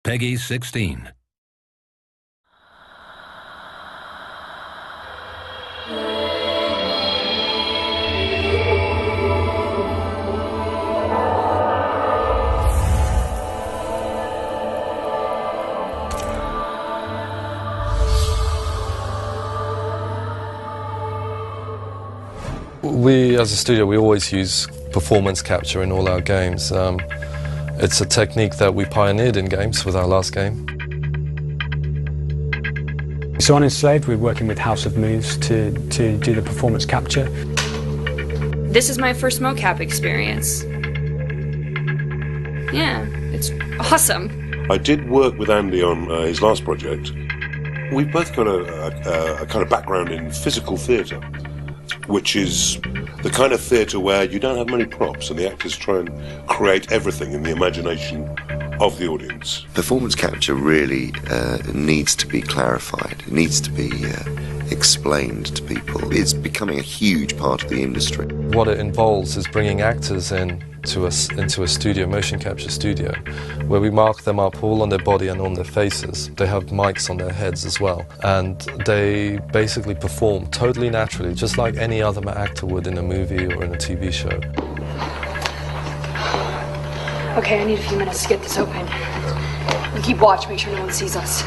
Peggy 16. We, as a studio, we always use performance capture in all our games. It's a technique that we pioneered in games with our last game. So on Enslaved, we're working with House of Moves to do the performance capture. This is my first mocap experience. Yeah, it's awesome. I did work with Andy on his last project. We've both got a kind of background in physical theatre, which is the kind of theatre where you don't have many props and the actors try and create everything in the imagination of the audience. Performance capture really needs to be clarified. It needs to be explained to people. It's becoming a huge part of the industry. What it involves is bringing actors into a studio, motion capture studio, where we mark them up all on their body and on their faces. They have mics on their heads as well, and they basically perform totally naturally, just like any other actor would in a movie or in a TV show. Okay, I need a few minutes to get this open. You keep watch, make sure no one sees us.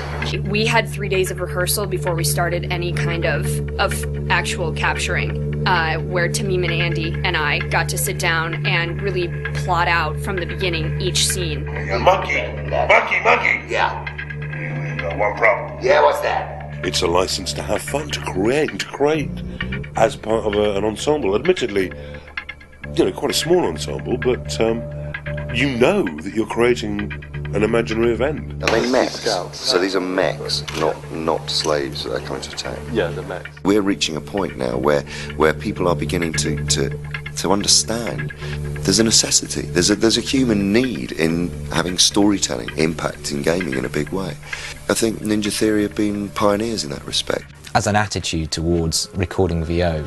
We had 3 days of rehearsal before we started any kind of actual capturing, where Tamim and Andy and I got to sit down and really plot out from the beginning each scene. Monkey! Yeah. We got one problem. Yeah, what's that? It's a license to have fun, to create as part of an ensemble. Admittedly, quite a small ensemble, but you know that you're creating an imaginary event. Are they mechs? So these are mechs, not slaves that are coming to attack? Yeah, the mechs. We're reaching a point now where people are beginning to understand there's a necessity, there's a human need in having storytelling impact in gaming in a big way. I think Ninja Theory have been pioneers in that respect. As an attitude towards recording VO,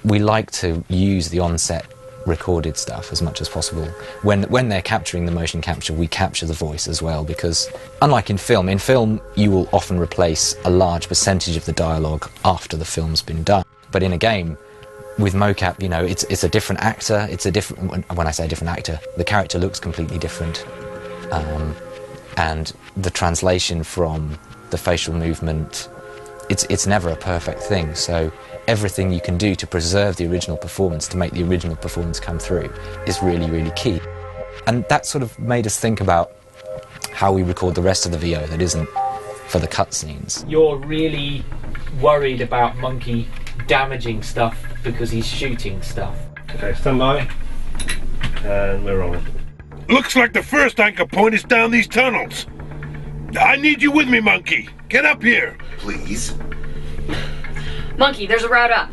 we like to use the on-set recorded stuff as much as possible. When they're capturing the motion capture, we capture the voice as well, because unlike in film you will often replace a large percentage of the dialogue after the film's been done. But in a game, with mocap, it's a different actor, when I say a different actor, the character looks completely different. And the translation from the facial movement, it's never a perfect thing, so everything you can do to preserve the original performance, to make the original performance come through, is really, really key. And that sort of made us think about how we record the rest of the VO that isn't for the cutscenes. You're really worried about Monkey damaging stuff because he's shooting stuff. Okay, stand by. And we're rolling. Looks like the first anchor point is down these tunnels. I need you with me, Monkey. Get up here. Please. Monkey, there's a route up.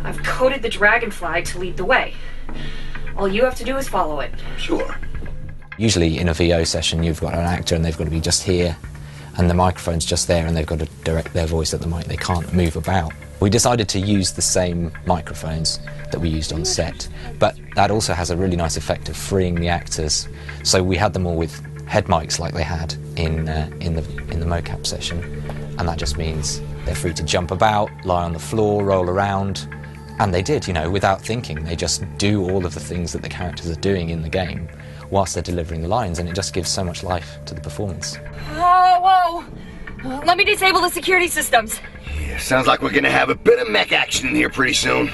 I've coded the dragon flag to lead the way. All you have to do is follow it. Sure. Usually in a VO session you've got an actor and they've got to be just here, and the microphone's just there and they've got to direct their voice at the mic, they can't move about. We decided to use the same microphones that we used on set, but that also has a really nice effect of freeing the actors. So we had them all with head mics like they had in the mocap session, and that just means they're free to jump about, lie on the floor, roll around, and they did, without thinking. They just do all of the things that the characters are doing in the game whilst they're delivering the lines, and it just gives so much life to the performance. Whoa! Let me disable the security systems. Yeah, sounds like we're gonna have a bit of mech action in here pretty soon.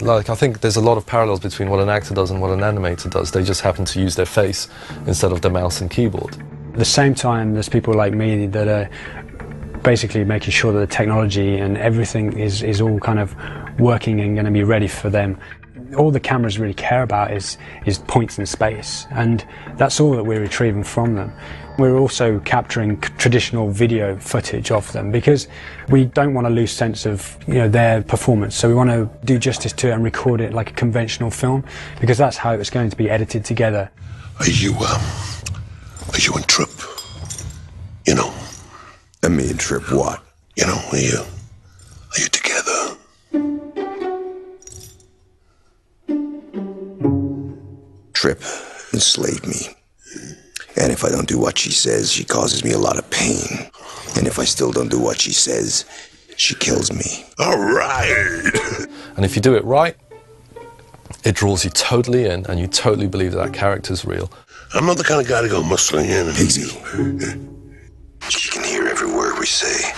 I think there's a lot of parallels between what an actor does and what an animator does. They just happen to use their face instead of the mouse and keyboard. At the same time, there's people like me that are basically making sure that the technology and everything is all kind of working and going to be ready for them. All the cameras really care about is points in space, and that's all that we're retrieving from them. We're also capturing traditional video footage of them because we don't want to lose sense of their performance, so we want to do justice to it and record it like a conventional film, because that's how it's going to be edited together. Are you and Trip? And me and Trip what? Are you together? Trip enslaved me. And if I don't do what she says, she causes me a lot of pain. And if I still don't do what she says, she kills me. All right. And if you do it right, it draws you totally in and you totally believe that character's real. I'm not the kind of guy to go muscling in. Pixie. She can hear every word we say.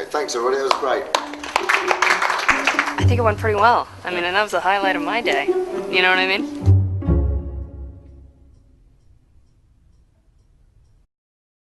Thanks, everybody. That was great. I think it went pretty well. I mean, and that was the highlight of my day. You know what I mean?